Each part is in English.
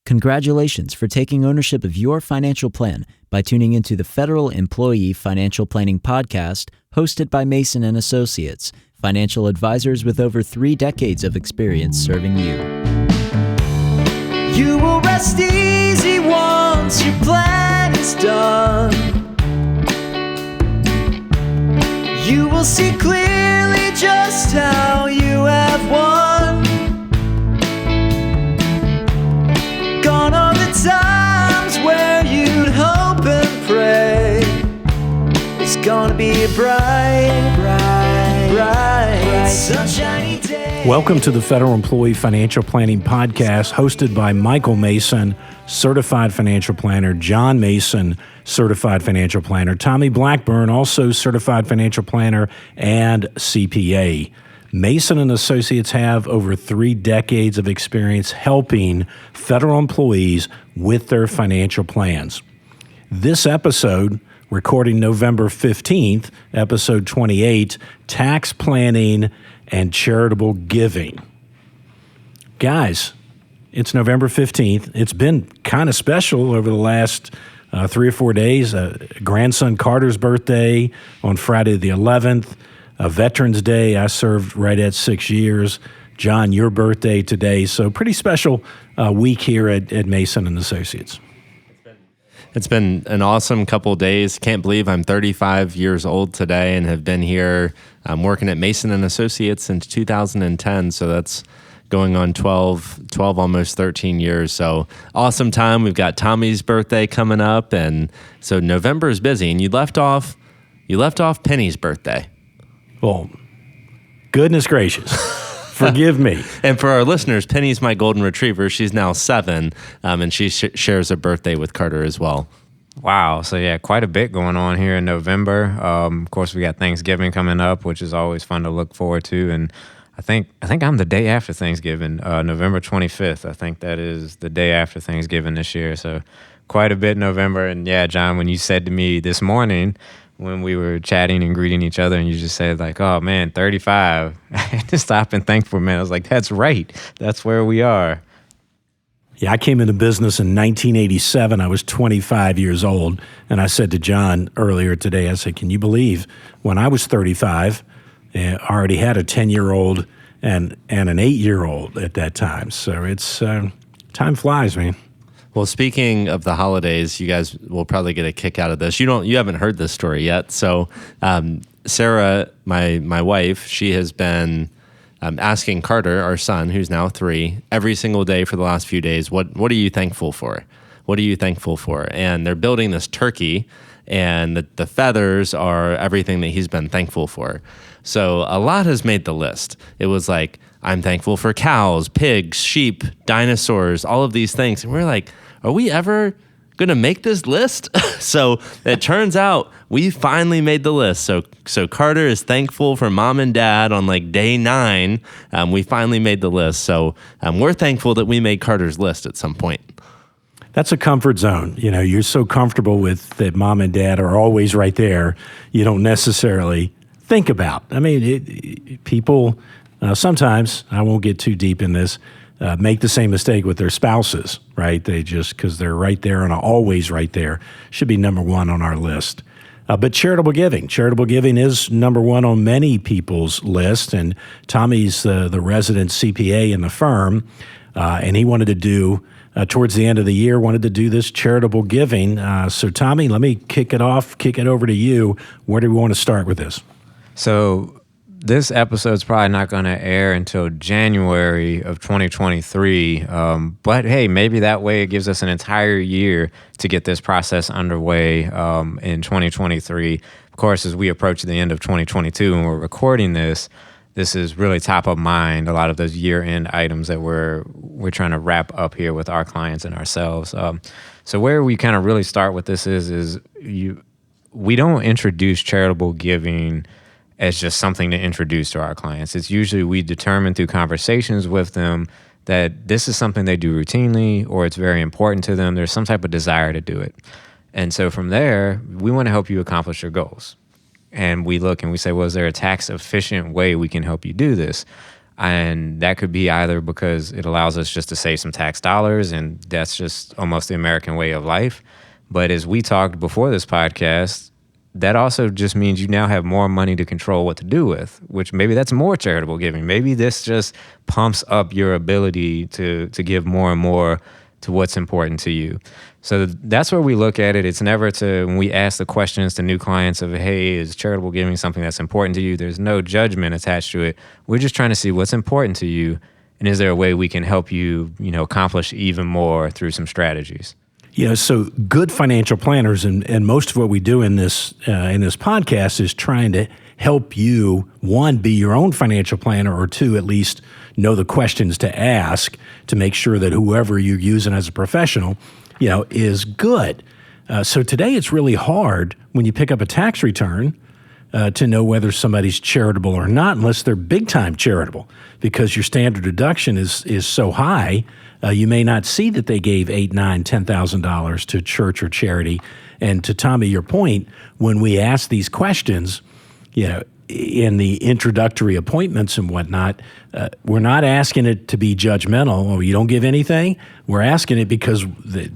Congratulations for taking ownership of your financial plan by tuning into the Federal Employee Financial Planning Podcast, hosted by Mason & Associates, financial advisors with over 3 decades of experience serving you. You will rest easy once your plan is done. You will see clearly just how you have won. Gone are the times where you'd hope and pray. It's gonna be a bright, sunshiny day. Welcome to the Federal Employee Financial Planning Podcast, hosted by Michael Mason, Certified Financial Planner, John Mason, Certified Financial Planner, Tommy Blackburn, also Certified Financial Planner and CPA. Mason & Associates have over 3 decades of experience helping federal employees with their financial plans. This episode, recording November 15th, episode 28, Tax Planning and Charitable Giving. Guys, it's November 15th. It's been kind of special over the last 3 or 4 days. Grandson Carter's birthday on Friday the 11th. Veterans Day, I served right at 6 years. John, your birthday today. So pretty special week here at Mason & Associates. It's been an awesome couple of days. Can't believe I'm 35 years old today and have been here working at Mason & Associates since 2010. So that's going on 12, almost 13 years. So awesome time. We've got Tommy's birthday coming up. And so November is busy. And you left off Penny's birthday. Well, goodness gracious. Forgive me. And for our listeners, Penny's my golden retriever. She's now 7, and she shares a birthday with Carter as well. Wow. So yeah, quite a bit going on here in November. Of course, we got Thanksgiving coming up, which is always fun to look forward to. And I think I'm the day after Thanksgiving, November 25th. I think that is the day after Thanksgiving this year. So quite a bit in November. And yeah, John, when you said to me this morning, when we were chatting and greeting each other, and you just said like, oh man, 35, I had to stop and think for a minute. I was like, that's right. That's where we are. Yeah, I came into business in 1987. I was 25 years old. And I said to John earlier today, I said, can you believe when I was 35, I already had a 10-year-old and an 8-year-old at that time. So it's time flies, man. Well, speaking of the holidays, you guys will probably get a kick out of this. You haven't heard this story yet. So Sarah, my wife, she has been asking Carter, our son, who's now 3, every single day for the last few days, what are you thankful for? What are you thankful for? And they're building this turkey, and the feathers are everything that he's been thankful for. So a lot has made the list. It was like, I'm thankful for cows, pigs, sheep, dinosaurs, all of these things. And we're like, are we ever going to make this list? So it turns out we finally made the list. So Carter is thankful for mom and dad on like day 9. We finally made the list. So we're thankful that we made Carter's list at some point. That's a comfort zone. You know, you're so comfortable with that mom and dad are always right there. You don't necessarily think about. I mean, people sometimes, I won't get too deep in this, make the same mistake with their spouses, right? They just, because they're right there and always right there, should be number 1 on our list. But charitable giving is number 1 on many people's list. And Tommy's the resident CPA in the firm, and he wanted to do, towards the end of the year, wanted to do this charitable giving. So Tommy, let me kick it over to you. Where do we want to start with this? So this episode's probably not going to air until January of 2023. But hey, maybe that way it gives us an entire year to get this process underway in 2023. Of course, as we approach the end of 2022 and we're recording this is really top of mind, a lot of those year-end items that we're trying to wrap up here with our clients and ourselves. So where we kind of really start with this is we don't introduce charitable giving as just something to introduce to our clients. It's usually we determine through conversations with them that this is something they do routinely or it's very important to them. There's some type of desire to do it. And so from there, we want to help you accomplish your goals. And we look and we say, well, is there a tax efficient way we can help you do this? And that could be either because it allows us just to save some tax dollars, and that's just almost the American way of life. But as we talked before this podcast, that also just means you now have more money to control what to do with, which maybe that's more charitable giving. Maybe this just pumps up your ability to give more and more to what's important to you. So that's where we look at it. It's never when we ask the questions to new clients of, hey, is charitable giving something that's important to you? There's no judgment attached to it. We're just trying to see what's important to you, and is there a way we can help you, accomplish even more through some strategies? So good financial planners, and most of what we do in this podcast is trying to help you, one, be your own financial planner, or two, at least know the questions to ask to make sure that whoever you're using as a professional, is good. So today it's really hard when you pick up a tax return to know whether somebody's charitable or not, unless they're big time charitable, because your standard deduction is so high. You may not see that they gave $8,000, $9,000, $10,000 to church or charity. And to Tommy, your point, when we ask these questions, in the introductory appointments and whatnot, we're not asking it to be judgmental. Oh, you don't give anything? We're asking it because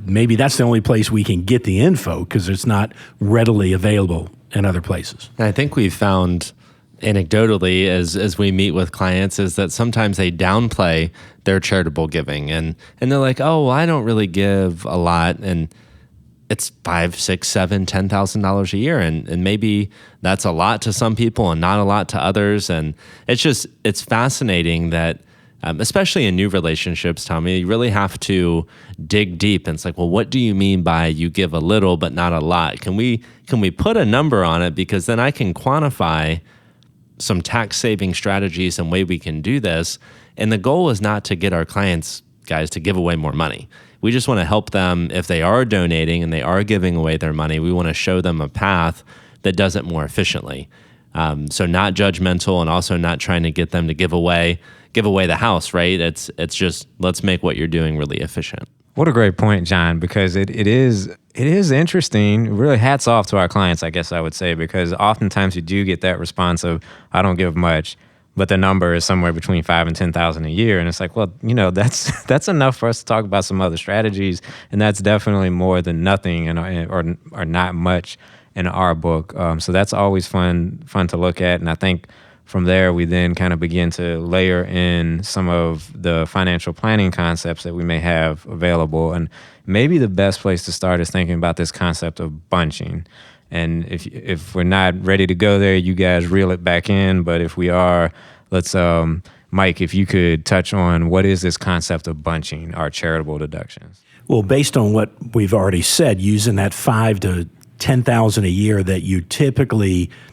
maybe that's the only place we can get the info, because it's not readily available in other places. And I think we've found anecdotally as we meet with clients is that sometimes they downplay their charitable giving and they're like, oh, well, I don't really give a lot, and it's $5,000, $6,000, $7,000, $10,000 a year, and maybe that's a lot to some people and not a lot to others. And it's fascinating that especially in new relationships, Tommy, you really have to dig deep. And it's like, well, what do you mean by you give a little but not a lot? Can we put a number on it? Because then I can quantify some tax saving strategies and way we can do this. And the goal is not to get our clients, guys, to give away more money. We just want to help them if they are donating and they are giving away their money. We want to show them a path that does it more efficiently. So not judgmental, and also not trying to get them to give away the house, right? It's just, let's make what you're doing really efficient. What a great point, John, because it is interesting. Really hats off to our clients, I guess I would say, because oftentimes you do get that response of, I don't give much, but the number is somewhere between $5,000 and $10,000 a year. And it's like, well, that's enough for us to talk about some other strategies. And that's definitely more than nothing or not much in our book. So that's always fun to look at. And I think from there, we then kind of begin to layer in some of the financial planning concepts that we may have available. And maybe the best place to start is thinking about this concept of bunching. And if we're not ready to go there, you guys reel it back in. But if we are, let's, Mike, if you could touch on what is this concept of bunching our charitable deductions? Well, based on what we've already said, using that $5,000 to $10,000 a year that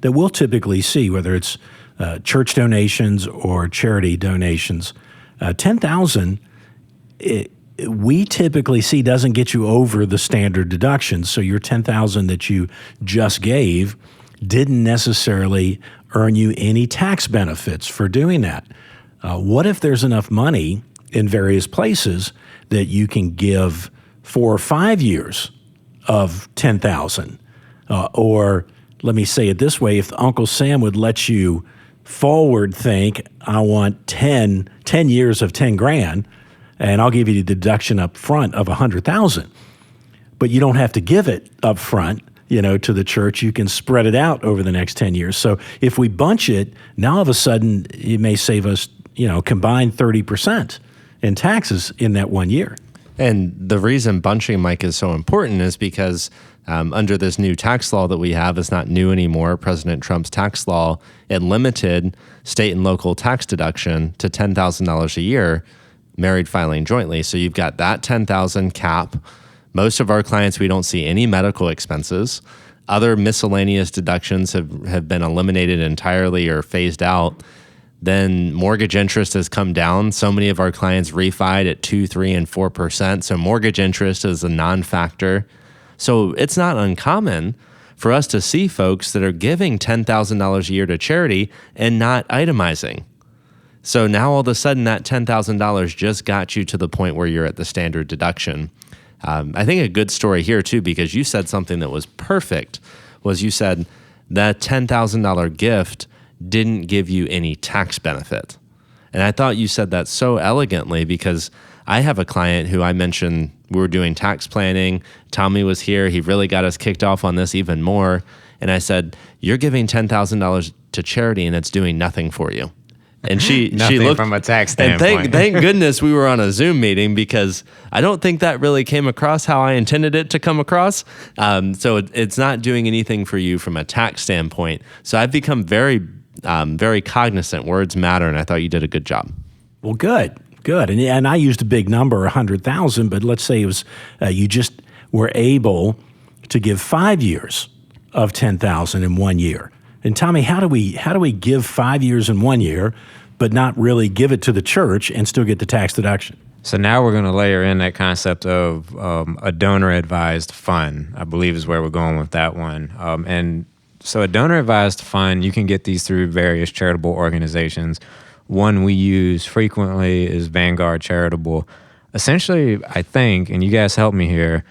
we'll typically see, whether it's church donations or charity donations, $10,000, we typically see doesn't get you over the standard deduction. So your $10,000 that you just gave didn't necessarily earn you any tax benefits for doing that. What if there's enough money in various places that you can give 4 or 5 years of $10,000? Or let me say it this way, if Uncle Sam would let you forward think, I want 10 years of 10 grand, and I'll give you the deduction up front of 100,000. But you don't have to give it up front, to the church. You can spread it out over the next 10 years. So if we bunch it, now all of a sudden it may save us, combined 30% in taxes in that 1 year. And the reason bunching, Mike, is so important is because under this new tax law that we have, it's not new anymore, President Trump's tax law, it limited state and local tax deduction to $10,000 a year, married filing jointly. So you've got that $10,000 cap. Most of our clients, we don't see any medical expenses. Other miscellaneous deductions have been eliminated entirely or phased out. Then mortgage interest has come down. So many of our clients refied at 2%, 3%, and 4%. So mortgage interest is a non-factor. So it's not uncommon for us to see folks that are giving $10,000 a year to charity and not itemizing. So now all of a sudden that $10,000 just got you to the point where you're at the standard deduction. I think a good story here too, because you said something that was perfect, was you said that $10,000 gift didn't give you any tax benefit. And I thought you said that so elegantly, because I have a client who I mentioned we were doing tax planning. Tommy was here. He really got us kicked off on this even more. And I said, you're giving $10,000 to charity and it's doing nothing for you. And she looked from a tax and standpoint. thank goodness we were on a Zoom meeting, because I don't think that really came across how I intended it to come across. So it's not doing anything for you from a tax standpoint. So I've become very, very cognizant. Words matter, and I thought you did a good job. Well, good. And I used a big number, 100,000, but let's say it was you just were able to give 5 years of 10,000 in 1 year. And Tommy, how do we give 5 years in 1 year, but not really give it to the church and still get the tax deduction? So now we're going to layer in that concept of a donor-advised fund, I believe is where we're going with that one. And so a donor-advised fund, you can get these through various charitable organizations. One we use frequently is Vanguard Charitable. Essentially, I think, and you guys help me here,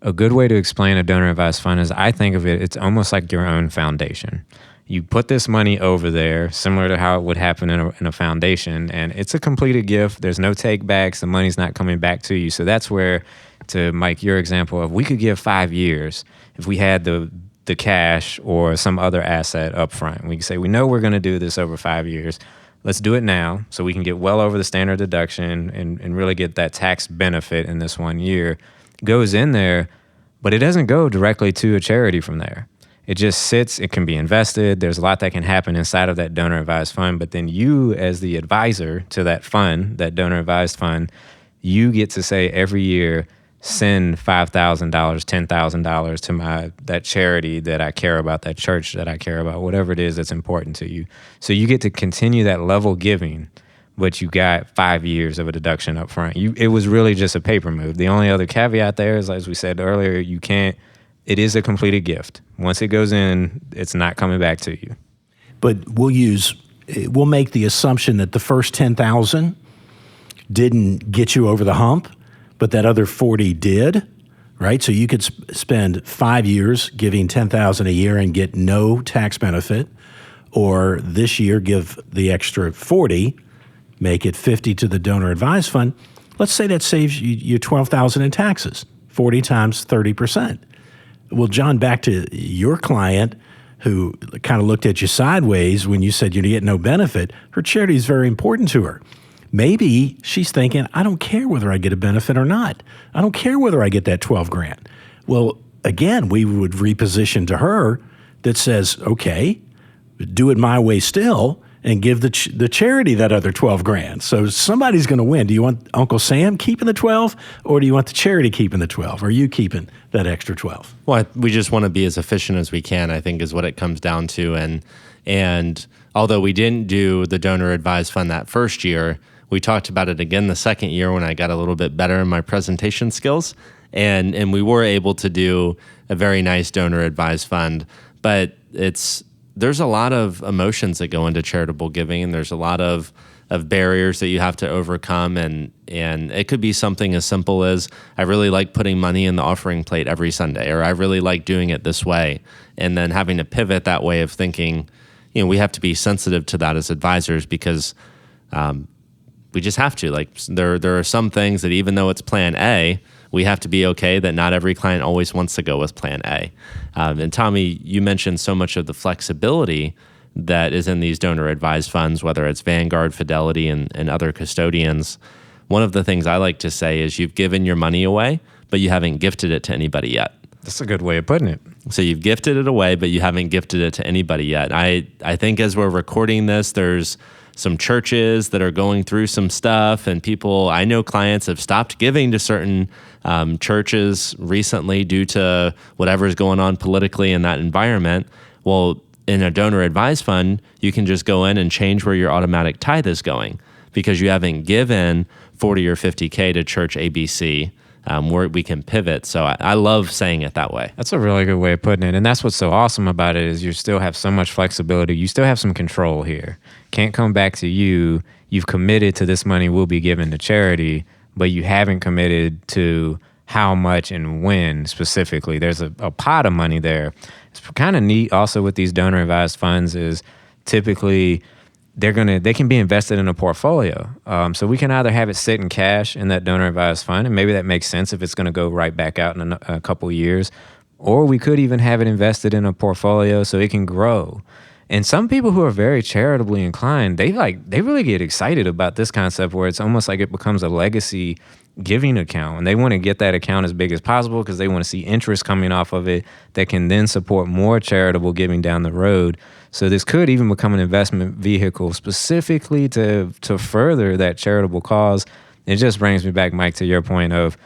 a good way to explain a donor-advised fund is I think of it, it's almost like your own foundation. You put this money over there, similar to how it would happen in a foundation, and it's a completed gift. There's no take-backs. The money's not coming back to you. So that's where, to Mike, your example of we could give 5 years if we had the cash or some other asset up front. We could say, we know we're going to do this over 5 years. Let's do it now so we can get well over the standard deduction and really get that tax benefit in this 1 year. Goes in there, but it doesn't go directly to a charity from there. It just sits, it can be invested. There's a lot that can happen inside of that donor advised fund, but then you as the advisor to that fund, that donor advised fund, you get to say every year, send $5,000, $10,000 to that charity that I care about, that church that I care about, whatever it is that's important to you. So you get to continue that level giving, but you got 5 years of a deduction up front. It was really just a paper move. The only other caveat there is, as we said earlier, it is a completed gift. Once it goes in, it's not coming back to you. But we'll make the assumption that the first 10,000 didn't get you over the hump, but that other 40 did, right? So you could spend 5 years giving 10,000 a year and get no tax benefit, or this year give the extra 40, make it 50 to the donor advised fund. Let's say that saves you 12,000 in taxes, 40 times 30%. Well, John, back to your client who kind of looked at you sideways when you said you get no benefit. Her charity is very important to her. Maybe she's thinking, I don't care whether I get a benefit or not. I don't care whether I get that 12 grand. Well, again, we would reposition to her that says, okay, do it my way still and give the charity that other 12 grand. So somebody's going to win. Do you want Uncle Sam keeping the 12, or do you want the charity keeping the 12? Or are you keeping that extra 12? Well, we just want to be as efficient as we can, I think, is what it comes down to. And although we didn't do the donor advised fund that first year, we talked about it again the second year when I got a little bit better in my presentation skills. And we were able to do a very nice donor advised fund. But there's a lot of emotions that go into charitable giving, and there's a lot of barriers that you have to overcome. And it could be something as simple as, I really like putting money in the offering plate every Sunday, or I really like doing it this way. And then having to pivot that way of thinking, we have to be sensitive to that as advisors, because we just have to. Like, there are some things that even though it's plan A, we have to be okay that not every client always wants to go with plan A. And Tommy, you mentioned so much of the flexibility that is in these donor advised funds, whether it's Vanguard, Fidelity, and other custodians. One of the things I like to say is you've given your money away, but you haven't gifted it to anybody yet. That's a good way of putting it. So you've gifted it away, but you haven't gifted it to anybody yet. I think as we're recording this, there's some churches that are going through some stuff, and I know clients have stopped giving to certain churches recently due to whatever's going on politically in that environment. Well, in a donor advised fund, you can just go in and change where your automatic tithe is going, because you haven't given 40 or 50K to church ABC, where we can pivot. So I love saying it that way. That's a really good way of putting it. And that's what's so awesome about it, is you still have so much flexibility. You still have some control here. Can't come back to you. You've committed to this money will be given to charity, but you haven't committed to how much and when specifically. There's a pot of money there. It's kind of neat also with these donor advised funds is typically they can be invested in a portfolio. So we can either have it sit in cash in that donor advised fund, and maybe that makes sense if it's going to go right back out in a couple of years, or we could even have it invested in a portfolio so it can grow. And some people who are very charitably inclined, they really get excited about this concept where it's almost like it becomes a legacy giving account, and they want to get that account as big as possible because they want to see interest coming off of it that can then support more charitable giving down the road. So this could even become an investment vehicle specifically to further that charitable cause. It just brings me back, Mike, to your point of,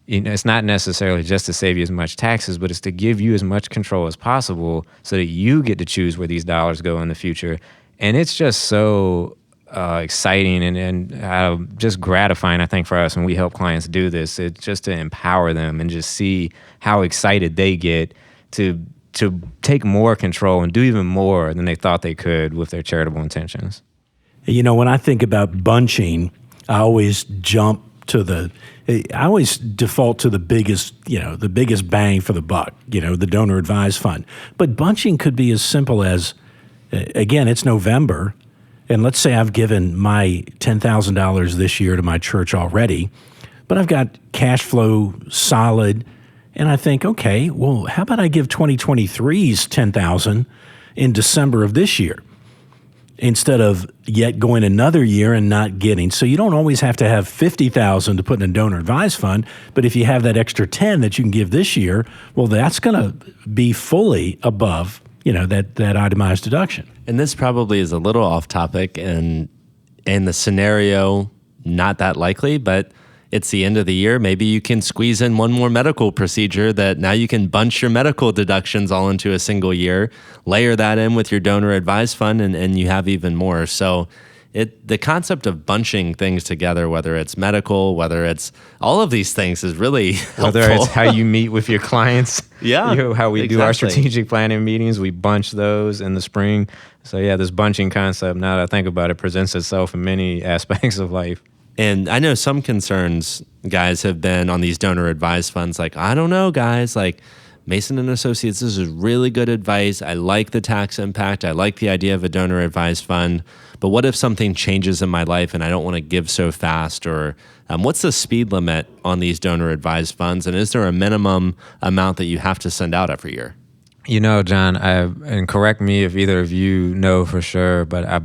it's not necessarily just to save you as much taxes, but it's to give you as much control as possible so that you get to choose where these dollars go in the future. And it's just so exciting and just gratifying, I think, for us when we help clients do this. It's just to empower them and just see how excited they get to take more control and do even more than they thought they could with their charitable intentions. When I think about bunching, I always default to the biggest bang for the buck, the donor advised fund. But bunching could be as simple as, again, it's November, and let's say I've given my $10,000 this year to my church already, but I've got cash flow solid, and I think, okay, well, how about I give 2023's $10,000 in December of this year, instead of yet going another year and not getting. So you don't always have to have $50,000 to put in a donor advised fund, but if you have that extra 10 that you can give this year, well, that's going to be fully above, that itemized deduction. And this probably is a little off topic, and in the scenario, not that likely, but it's the end of the year. Maybe you can squeeze in one more medical procedure that now you can bunch your medical deductions all into a single year, layer that in with your donor advised fund, and you have even more. So the concept of bunching things together, whether it's medical, whether it's all of these things, is really helpful. Whether it's how you meet with your clients, how we do our strategic planning meetings, we bunch those in the spring. So this bunching concept, now that I think about it, presents itself in many aspects of life. And I know some concerns, guys, have been on these donor advised funds. Like, I don't know, guys, like Mason and Associates, this is really good advice. I like the tax impact. I like the idea of a donor advised fund. But what if something changes in my life and I don't want to give so fast? Or what's the speed limit on these donor advised funds? And is there a minimum amount that you have to send out every year? John, and correct me if either of you know for sure, but I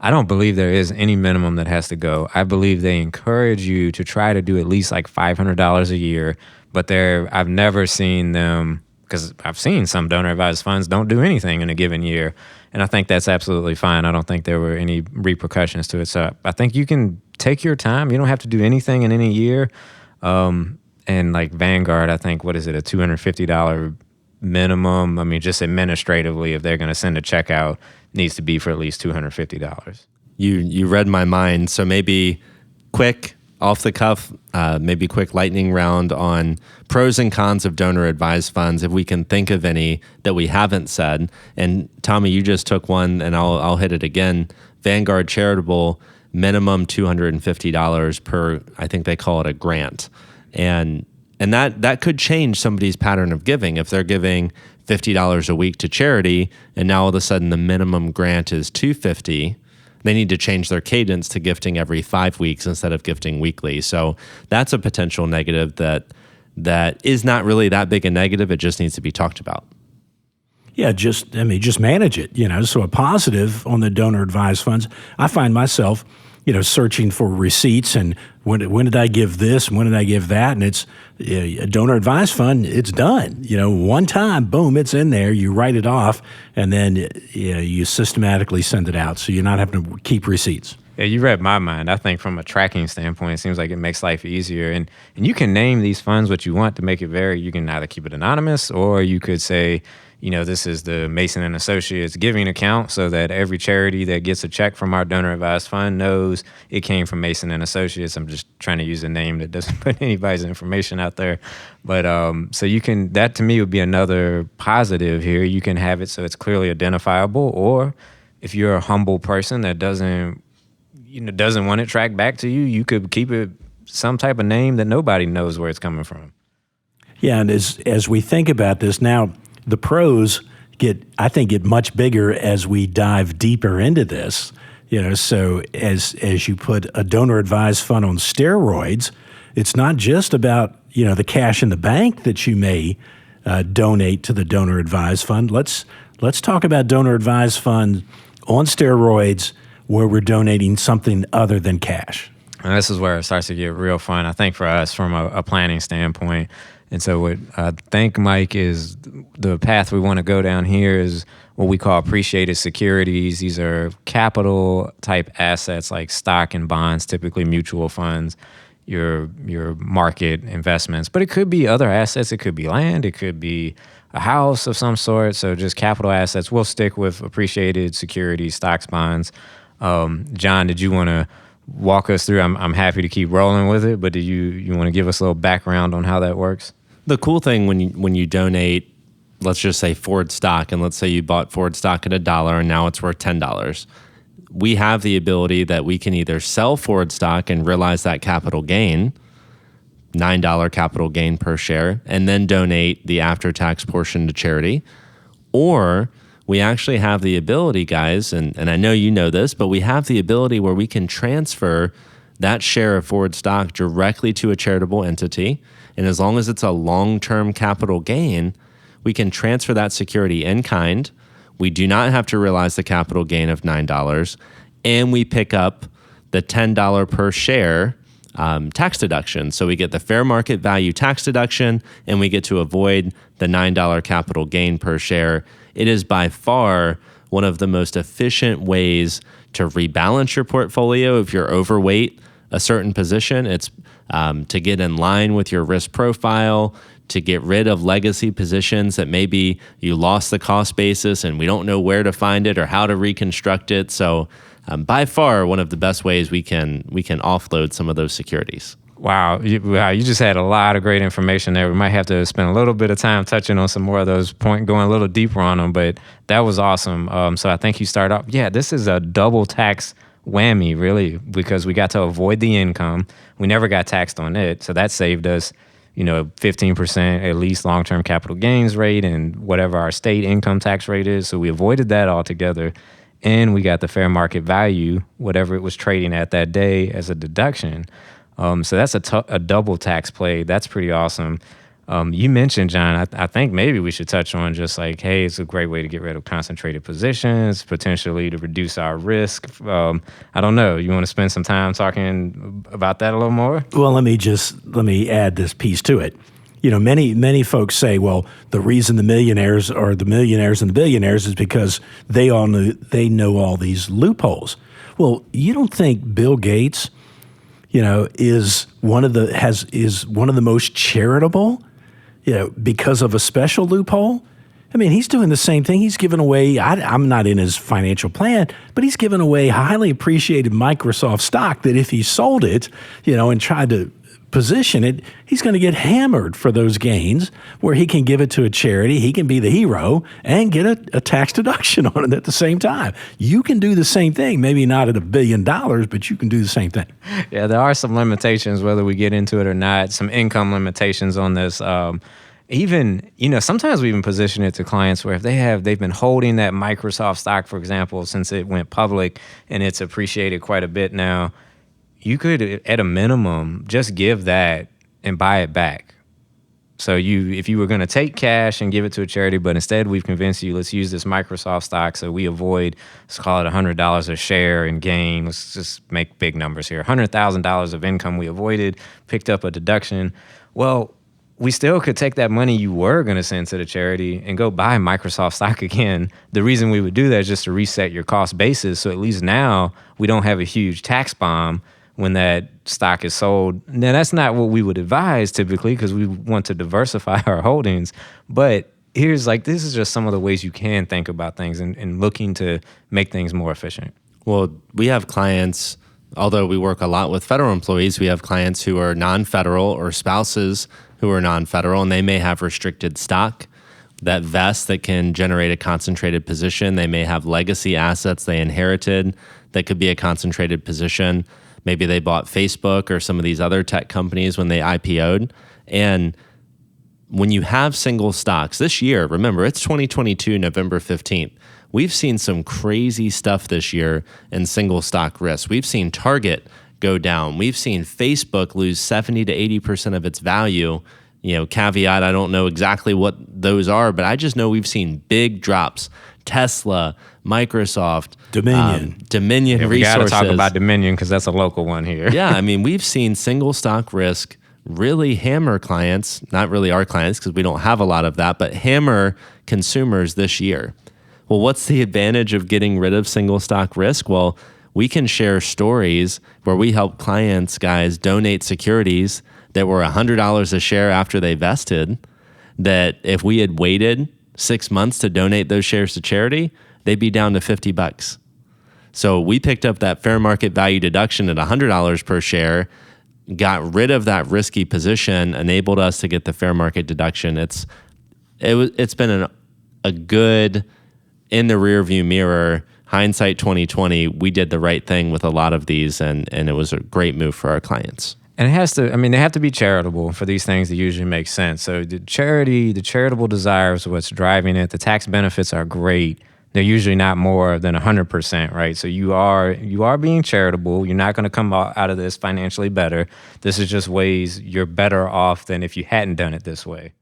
don't believe there is any minimum that has to go. I believe they encourage you to try to do at least like $500 a year, but I've never seen them, because I've seen some donor advised funds don't do anything in a given year, and I think that's absolutely fine. I don't think there were any repercussions to it. So I think you can take your time. You don't have to do anything in any year. And like Vanguard, I think, what is it, a $250 minimum? I mean, just administratively, if they're going to send a check out, needs to be for at least $250. You read my mind. So maybe quick, off the cuff, maybe quick lightning round on pros and cons of donor advised funds, if we can think of any that we haven't said. And Tommy, you just took one, and I'll hit it again. Vanguard Charitable, minimum $250 per, I think they call it a grant. And that could change somebody's pattern of giving. If they're giving $50 a week to charity, and now all of a sudden the minimum grant is $250, they need to change their cadence to gifting every 5 weeks instead of gifting weekly. So that's a potential negative that is not really that big a negative. It just needs to be talked about. Yeah, just manage it. So a positive on the donor advised funds, I find myself, searching for receipts and when did I give this, when did I give that, and it's a donor advised fund. It's done. One time, boom, it's in there. You write it off, and then you systematically send it out, so you're not having to keep receipts. Yeah, you read my mind. I think from a tracking standpoint, it seems like it makes life easier, and you can name these funds what you want to make it vary. You can either keep it anonymous, or you could say, this is the Mason and Associates giving account, so that every charity that gets a check from our donor advised fund knows it came from Mason and Associates. I'm just trying to use a name that doesn't put anybody's information out there. But so that to me would be another positive here. You can have it so it's clearly identifiable, or if you're a humble person that doesn't want it tracked back to you, you could keep it some type of name that nobody knows where it's coming from. Yeah, and as we think about this now, the pros get much bigger as we dive deeper into this. So as you put a donor advised fund on steroids, it's not just about the cash in the bank that you may donate to the donor advised fund. Let's talk about donor advised fund on steroids where we're donating something other than cash. And this is where it starts to get real fun, I think, for us from a planning standpoint. And so what I think, Mike, is the path we want to go down here is what we call appreciated securities. These are capital type assets like stock and bonds, typically mutual funds, your market investments. But it could be other assets. It could be land. It could be a house of some sort. So just capital assets. We'll stick with appreciated securities, stocks, bonds. John, did you want to walk us through? I'm happy to keep rolling with it, but do you want to give us a little background on how that works? The cool thing when you donate, let's just say Ford stock, and let's say you bought Ford stock at $1 and now it's worth $10. We have the ability that we can either sell Ford stock and realize that capital gain, $9 capital gain per share, and then donate the after-tax portion to charity. Or we actually have the ability, guys, and I know you know this, but we have the ability where we can transfer that share of Ford stock directly to a charitable entity. And as long as it's a long-term capital gain, we can transfer that security in kind. We do not have to realize the capital gain of $9, and we pick up the $10 per share tax deduction. So we get the fair market value tax deduction, and we get to avoid the $9 capital gain per share. It is by far one of the most efficient ways to rebalance your portfolio if you're overweight a certain position. It's to get in line with your risk profile, to get rid of legacy positions that maybe you lost the cost basis and we don't know where to find it or how to reconstruct it. So by far one of the best ways we can offload some of those securities. Wow, you just had a lot of great information there. We might have to spend a little bit of time touching on some more of those points, going a little deeper on them, but that was awesome. So I think you start off, this is a double tax whammy, really, because we got to avoid the income. We never got taxed on it, so that saved us 15% at least long-term capital gains rate and whatever our state income tax rate is. So we avoided that altogether. And we got the fair market value, whatever it was trading at that day, as a deduction. So that's a double tax play. That's pretty awesome. You mentioned, John, I think maybe we should touch on just like, hey, it's a great way to get rid of concentrated positions, potentially to reduce our risk. I don't know. You want to spend some time talking about that a little more? Well, let me add this piece to it. Many folks say, well, the reason the millionaires are the millionaires and the billionaires is because they know all these loopholes. Well, you don't think Bill Gates, is one of the most charitable, because of a special loophole? I mean, he's doing the same thing. He's giving away, I'm not in his financial plan, but he's giving away highly appreciated Microsoft stock that if he sold it, and tried to position it, he's going to get hammered for those gains, where he can give it to a charity, he can be the hero, and get a tax deduction on it at the same time. You can do the same thing, maybe not at $1 billion, but you can do the same thing. Yeah, there are some limitations, whether we get into it or not, some income limitations on this. Sometimes we even position it to clients where if they've been holding that Microsoft stock, for example, since it went public and it's appreciated quite a bit now, you could, at a minimum, just give that and buy it back. So if you were going to take cash and give it to a charity, but instead we've convinced you, let's use this Microsoft stock so we avoid, let's call it $100 a share in gain. Let's just make big numbers here. $100,000 of income we avoided, picked up a deduction. Well, we still could take that money you were going to send to the charity and go buy Microsoft stock again. The reason we would do that is just to reset your cost basis. So at least now we don't have a huge tax bomb when that stock is sold. Now, that's not what we would advise typically because we want to diversify our holdings. But this is just some of the ways you can think about things and looking to make things more efficient. Well, we have clients, although we work a lot with federal employees, we have clients who are non-federal or spouses who are non-federal, and they may have restricted stock that vests that can generate a concentrated position. They may have legacy assets they inherited that could be a concentrated position. Maybe they bought Facebook or some of these other tech companies when they IPO'd. And when you have single stocks this year, remember it's 2022, November 15th. We've seen some crazy stuff this year in single stock risk. We've seen Target go down. We've seen Facebook lose 70 to 80% of its value. Caveat, I don't know exactly what those are, but I just know we've seen big drops. Tesla, Microsoft, Dominion We Resources. got to talk about Dominion because that's a local one here. Yeah, I mean, we've seen single stock risk really hammer clients, not really our clients because we don't have a lot of that, but hammer consumers this year. Well, what's the advantage of getting rid of single stock risk? Well, we can share stories where we help clients, guys, donate securities that were $100 a share after they vested, that if we had waited 6 months to donate those shares to charity, they'd be down to $50. So we picked up that fair market value deduction at $100 per share, got rid of that risky position, enabled us to get the fair market deduction. It's been a good in the rearview mirror, hindsight 2020. We did the right thing with a lot of these, and it was a great move for our clients. And it has to, they have to be charitable for these things to usually make sense. So the charitable desire is what's driving it. The tax benefits are great. They're usually not more than 100%, right? So you are being charitable. You're not going to come out of this financially better. This is just ways you're better off than if you hadn't done it this way.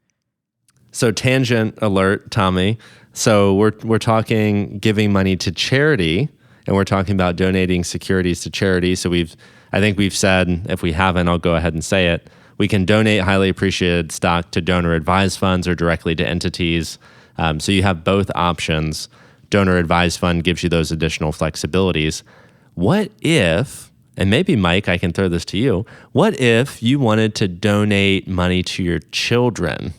So tangent alert, Tommy. So we're talking giving money to charity, and we're talking about donating securities to charity. So I think we've said, if we haven't, I'll go ahead and say it. We can donate highly appreciated stock to donor advised funds or directly to entities. So you have both options. Donor advised fund gives you those additional flexibilities. What if, and maybe Mike, I can throw this to you. What if you wanted to donate money to your children?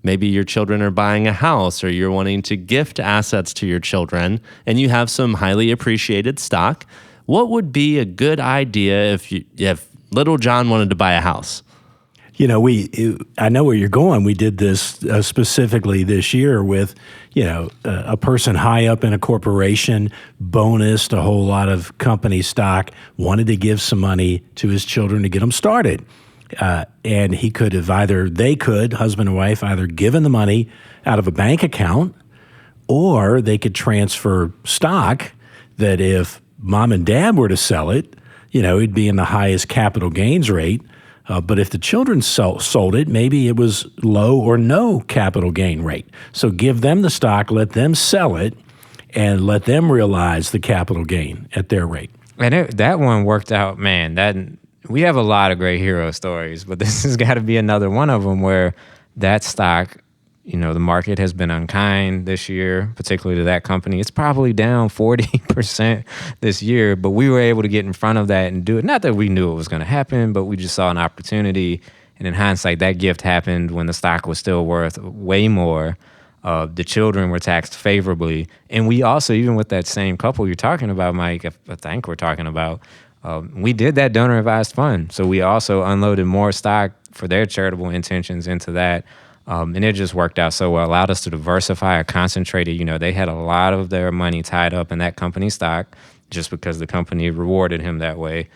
Maybe your children are buying a house, or you're wanting to gift assets to your children, and you have some highly appreciated stock. What would be a good idea if little John wanted to buy a house? I know where you're going. We did this specifically this year with, a person high up in a corporation, bonused a whole lot of company stock, wanted to give some money to his children to get them started. And he could have husband and wife, either given the money out of a bank account, or they could transfer stock that if mom and dad were to sell it, it'd be in the highest capital gains rate. But if the children sold it, maybe it was low or no capital gain rate. So give them the stock, let them sell it, and let them realize the capital gain at their rate. And that one worked out, man. We have a lot of great hero stories, but this has got to be another one of them where that stock, the market has been unkind this year, particularly to that company. It's probably down 40% this year, but we were able to get in front of that and do it. Not that we knew it was going to happen, but we just saw an opportunity. And in hindsight, that gift happened when the stock was still worth way more. The children were taxed favorably. And we also, even with that same couple you're talking about, Mike, I think we're talking about, we did that donor advised fund. So we also unloaded more stock for their charitable intentions into that. And it just worked out so well, allowed us to diversify or concentrate it. They had a lot of their money tied up in that company stock just because the company rewarded him that way.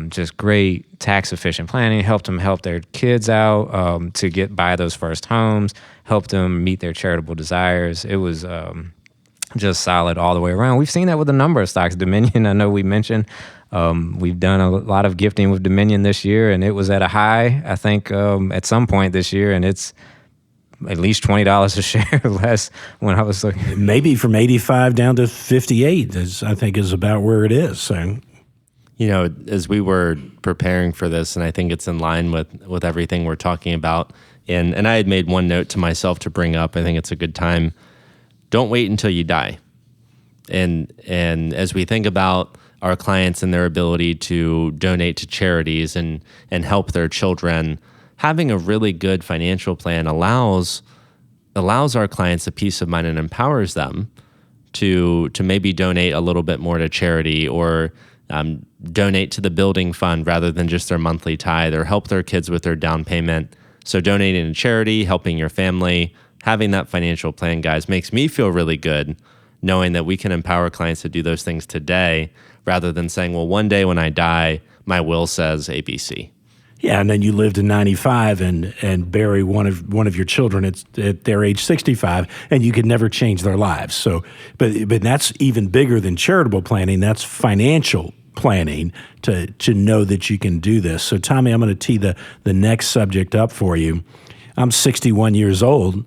Just great tax efficient planning, helped them help their kids out to buy those first homes, helped them meet their charitable desires. It was just solid all the way around. We've seen that with a number of stocks. Dominion, I know we mentioned, we've done a lot of gifting with Dominion this year, and it was at a high, I think, at some point this year, and it's at least $20 a share less when I was looking. Maybe from 85 down to 58 I think is about where it is. So, as we were preparing for this, and I think it's in line with everything we're talking about, and I had made one note to myself to bring up. I think it's a good time. Don't wait until you die. And as we think about our clients and their ability to donate to charities and help their children, having a really good financial plan allows our clients a peace of mind and empowers them to maybe donate a little bit more to charity, or donate to the building fund rather than just their monthly tithe, or help their kids with their down payment. So donating to charity, helping your family, having that financial plan, guys, makes me feel really good knowing that we can empower clients to do those things today rather than saying, well, one day when I die, my will says ABC. Yeah, and then you live to 95 and bury one of your children at their age 65, and you could never change their lives. So, but that's even bigger than charitable planning. That's financial planning to know that you can do this. So, Tommy, I'm going to tee the next subject up for you. I'm 61 years old.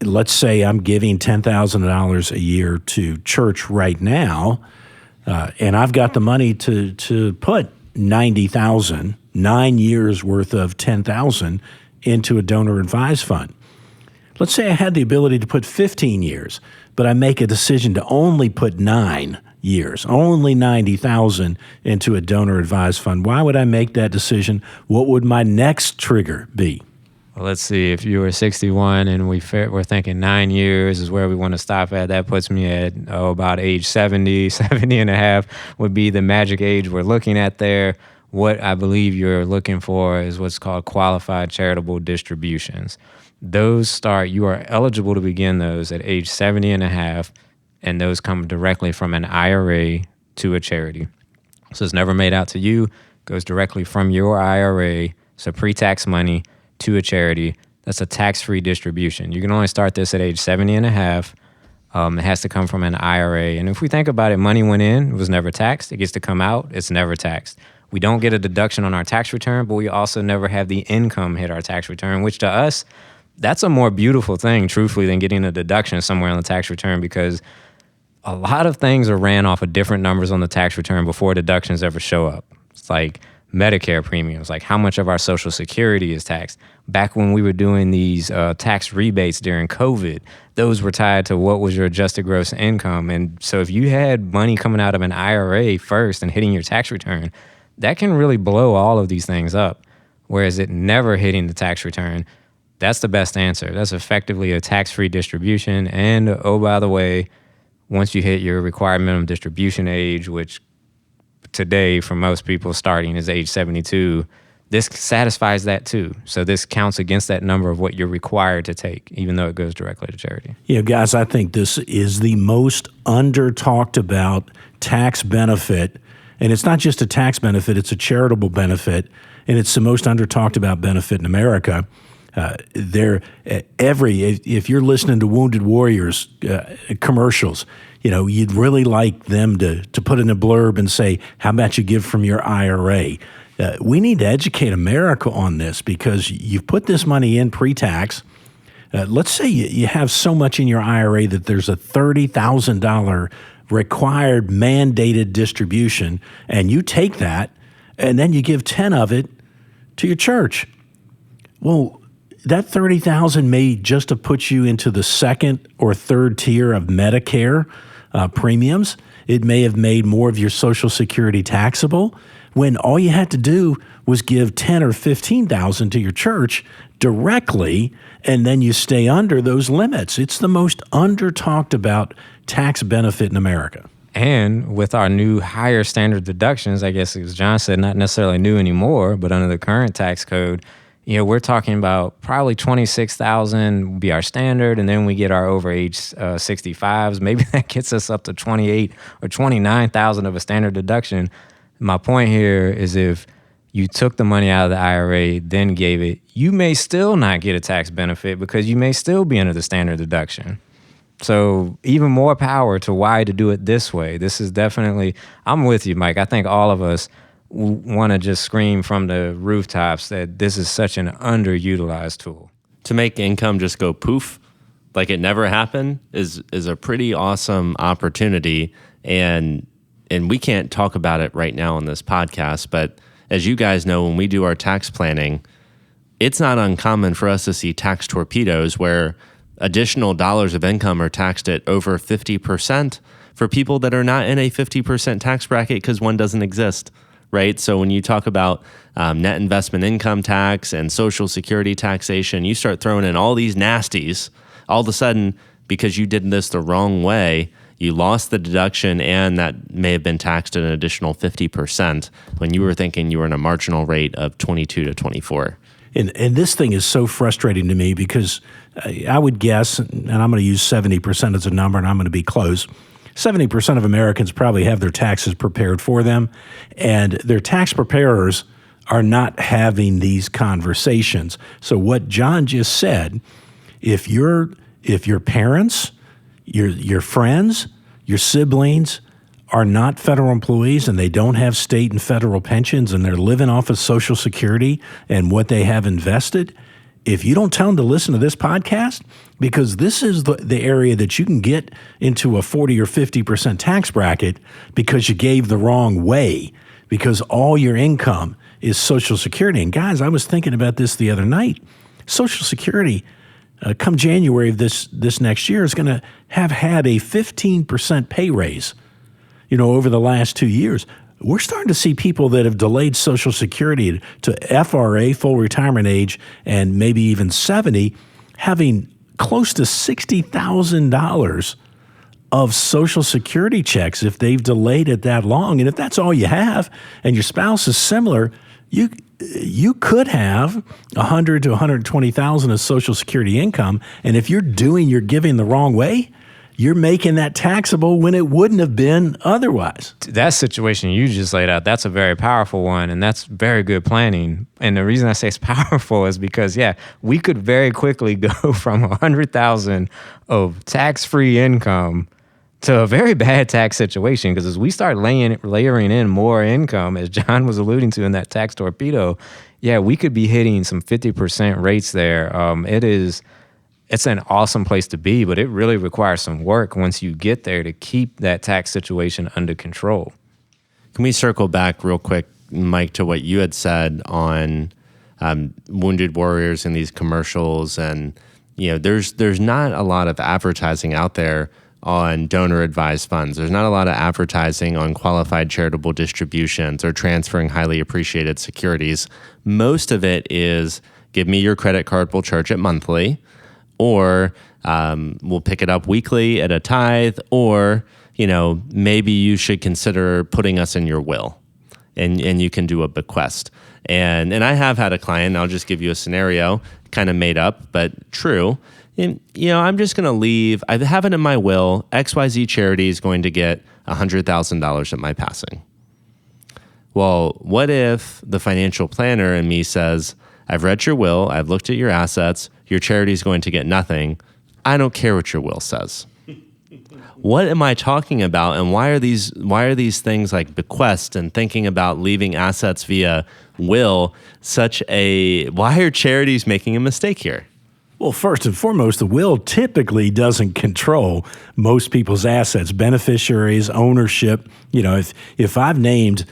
Let's say I'm giving $10,000 a year to church right now, and I've got the money to put $90,000, 9 years worth of $10,000 into a donor advised fund. Let's say I had the ability to put 15 years, but I make a decision to only put 9 years, only $90,000 into a donor advised fund. Why would I make that decision? What would my next trigger be? Well, let's see. If you were 61 and we're thinking 9 years is where we want to stop at, that puts me at about age 70 and a half would be the magic age we're looking at there. What I believe you're looking for is what's called qualified charitable distributions. You are eligible to begin those at age 70 and a half, and those come directly from an IRA to a charity. So it's never made out to you, goes directly from your IRA, so pre-tax money, to a charity. That's a tax-free distribution. You can only start this at age 70 and a half. It has to come from an IRA. And if we think about it, money went in, it was never taxed. It gets to come out, it's never taxed. We don't get a deduction on our tax return, but we also never have the income hit our tax return, which to us, that's a more beautiful thing, truthfully, than getting a deduction somewhere on the tax return, because a lot of things are ran off of different numbers on the tax return before deductions ever show up. It's like Medicare premiums, like how much of our Social Security is taxed. Back when we were doing these tax rebates during COVID, those were tied to what was your adjusted gross income. And so if you had money coming out of an IRA first and hitting your tax return, that can really blow all of these things up. Whereas it never hitting the tax return, that's the best answer. That's effectively a tax-free distribution. And oh, by the way, once you hit your required minimum distribution age, which today for most people starting is age 72, this satisfies that too. So this counts against that number of what you're required to take, even though it goes directly to charity. Yeah, guys, I think this is the most under-talked about tax benefit. And it's not just a tax benefit, it's a charitable benefit. And it's the most under-talked about benefit in America. If you're listening to Wounded Warriors commercials, you'd really like them to put in a blurb and say, how about you give from your IRA? We need to educate America on this, because you've put this money in pre-tax. Let's say you have so much in your IRA that there's a $30,000 required mandated distribution, and you take that and then you give 10 of it to your church. Well, that $30,000 may just have put you into the second or third tier of Medicare premiums. It may have made more of your Social Security taxable, when all you had to do was give $10,000 or $15,000 to your church directly, and then you stay under those limits. It's the most under-talked about tax benefit in America. And with our new higher standard deductions, I guess as John said, not necessarily new anymore, but under the current tax code, we're talking about probably $26,000 would be our standard, and then we get our over age 65s. Maybe that gets us up to $28,000 or $29,000 of a standard deduction. My point here is if you took the money out of the IRA, then gave it, you may still not get a tax benefit because you may still be under the standard deduction. So even more power to why to do it this way. This is definitely, I'm with you, Mike. I think all of us want to just scream from the rooftops that this is such an underutilized tool. To make income just go poof, like it never happened, is a pretty awesome opportunity. And we can't talk about it right now on this podcast, but as you guys know, when we do our tax planning, it's not uncommon for us to see tax torpedoes where additional dollars of income are taxed at over 50% for people that are not in a 50% tax bracket because one doesn't exist, right? So when you talk about net investment income tax and Social Security taxation, you start throwing in all these nasties. All of a sudden, because you did this the wrong way, you lost the deduction, and that may have been taxed at an additional 50% when you were thinking you were in a marginal rate of 22 to 24. And this thing is so frustrating to me because I would guess, and I'm going to use 70% as a number, and I'm going to be close, 70% of Americans probably have their taxes prepared for them, and their tax preparers are not having these conversations. So what John just said, if your parents, your friends, your siblings are not federal employees and they don't have state and federal pensions and they're living off of Social Security and what they have invested, if you don't tell them to listen to this podcast, because this is the area that you can get into a 40 or 50% tax bracket because you gave the wrong way, because all your income is Social Security. And guys, I was thinking about this the other night. Social Security, come January of this next year, is going to have had a 15% pay raise, over the last 2 years. We're starting to see people that have delayed Social Security to FRA, full retirement age, and maybe even 70, having close to $60,000 of Social Security checks if they've delayed it that long. And if that's all you have and your spouse is similar, you could have $100,000 to $120,000 of Social Security income. And if you're doing your giving the wrong way, you're making that taxable when it wouldn't have been otherwise. That situation you just laid out, that's a very powerful one, and that's very good planning. And the reason I say it's powerful is because, we could very quickly go from $100,000 of tax-free income to a very bad tax situation, because as we start layering in more income, as John was alluding to in that tax torpedo, we could be hitting some 50% rates there. It's an awesome place to be, but it really requires some work once you get there to keep that tax situation under control. Can we circle back real quick, Mike, to what you had said on wounded warriors and these commercials? And, there's not a lot of advertising out there on donor-advised funds. There's not a lot of advertising on qualified charitable distributions or transferring highly appreciated securities. Most of it is, give me your credit card, we'll charge it monthly, or we'll pick it up weekly at a tithe, or, maybe you should consider putting us in your will, and you can do a bequest. And I have had a client, I'll just give you a scenario, kind of made up, but true. And, I'm just going to leave, I have it in my will, XYZ charity is going to get $100,000 at my passing. Well, what if the financial planner in me says, I've read your will, I've looked at your assets, your charity is going to get nothing. I don't care what your will says. What am I talking about? And why are these things like bequest and thinking about leaving assets via will why are charities making a mistake here? Well, first and foremost, the will typically doesn't control most people's assets, beneficiaries, ownership. If I've named,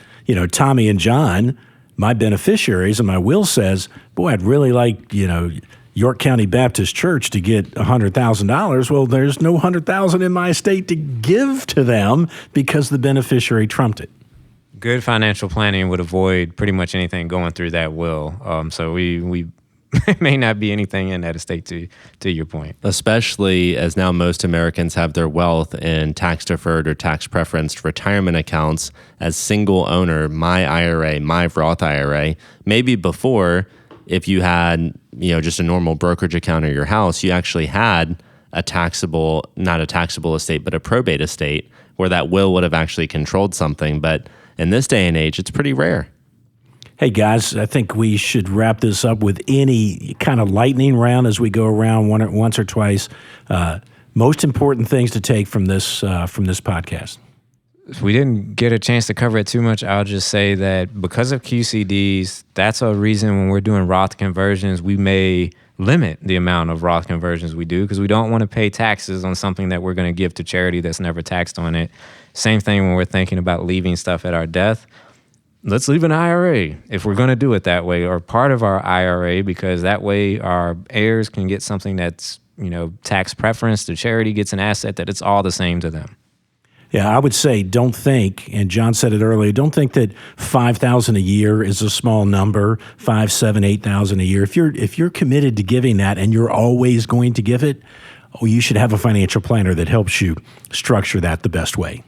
Tommy and John, my beneficiaries, and my will says, boy, I'd really like, York County Baptist Church to get $100,000. Well, there's no $100,000 in my estate to give to them because the beneficiary trumped it. Good financial planning would avoid pretty much anything going through that will. So we may not be anything in that estate, to your point. Especially as now most Americans have their wealth in tax-deferred or tax-preferenced retirement accounts as single owner, my IRA, my Roth IRA. Maybe before, if you had just a normal brokerage account at your house, you actually had not a taxable estate, but a probate estate where that will would have actually controlled something. But in this day and age, it's pretty rare. Hey, guys, I think we should wrap this up with any kind of lightning round as we go around once or twice. Most important things to take from this podcast. If we didn't get a chance to cover it too much, I'll just say that because of QCDs, that's a reason when we're doing Roth conversions, we may limit the amount of Roth conversions we do because we don't want to pay taxes on something that we're going to give to charity that's never taxed on it. Same thing when we're thinking about leaving stuff at our death. Let's leave an IRA if we're going to do it that way, or part of our IRA, because that way our heirs can get something that's, tax preference. The charity gets an asset that it's all the same to them. Yeah, I would say don't think, and John said it earlier, don't think that $5,000 a year is a small number, $5,000, $7,000, $8,000 a year. If you're committed to giving that and you're always going to give it, you should have a financial planner that helps you structure that the best way.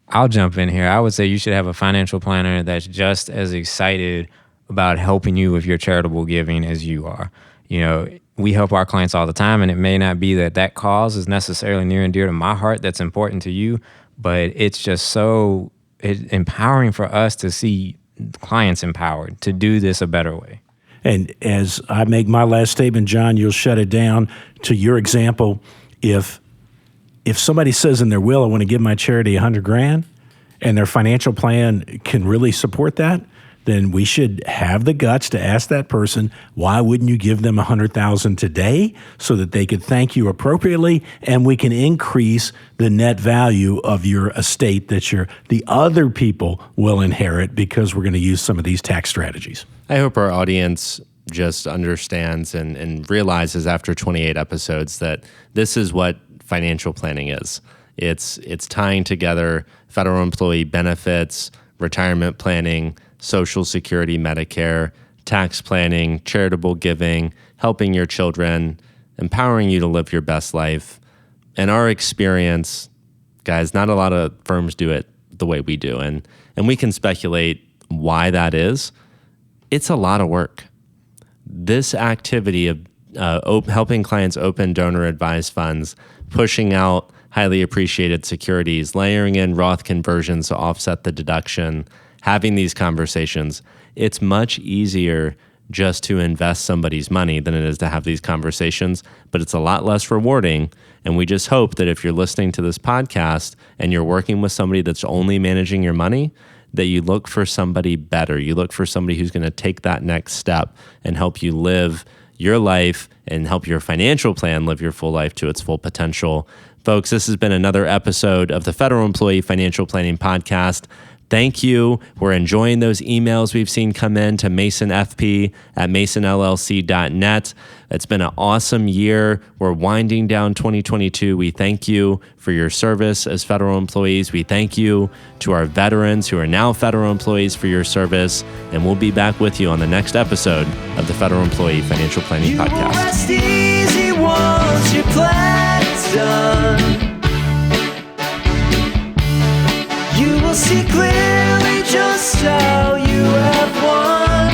I'll jump in here. I would say you should have a financial planner that's just as excited about helping you with your charitable giving as you are. We help our clients all the time, and it may not be that cause is necessarily near and dear to my heart that's important to you, but it's just so empowering for us to see clients empowered to do this a better way. And as I make my last statement, John, you'll shut it down to your example. If somebody says in their will, I want to give my charity $100,000, and their financial plan can really support that, then we should have the guts to ask that person, why wouldn't you give them $100,000 today so that they could thank you appropriately, and we can increase the net value of your estate that the other people will inherit because we're going to use some of these tax strategies. I hope our audience just understands and realizes after 28 episodes that this is what financial planning is. It's tying together federal employee benefits, retirement planning, Social Security, Medicare, tax planning, charitable giving, helping your children, empowering you to live your best life. In our experience, guys, not a lot of firms do it the way we do. And we can speculate why that is. It's a lot of work. This activity of helping clients open donor-advised funds, pushing out highly appreciated securities, layering in Roth conversions to offset the deduction, having these conversations, it's much easier just to invest somebody's money than it is to have these conversations, but it's a lot less rewarding. And we just hope that if you're listening to this podcast and you're working with somebody that's only managing your money, that you look for somebody better. You look for somebody who's going to take that next step and help you live your life and help your financial plan live your full life to its full potential. Folks, this has been another episode of the Federal Employee Financial Planning Podcast. Thank you. We're enjoying those emails we've seen come in to masonfp@masonllc.net. It's been an awesome year. We're winding down 2022. We thank you for your service as federal employees. We thank you to our veterans who are now federal employees for your service. And we'll be back with you on the next episode of the Federal Employee Financial Planning Podcast. will rest easy once your plan is done. You will see clearly just how you have won.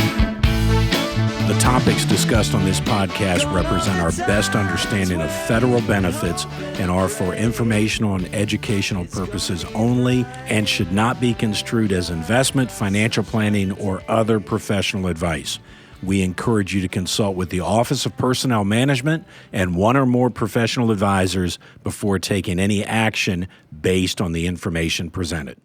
The topics discussed on this podcast represent our best understanding of federal benefits and are for informational and educational purposes only and should not be construed as investment, financial planning, or other professional advice. We encourage you to consult with the Office of Personnel Management and one or more professional advisors before taking any action based on the information presented.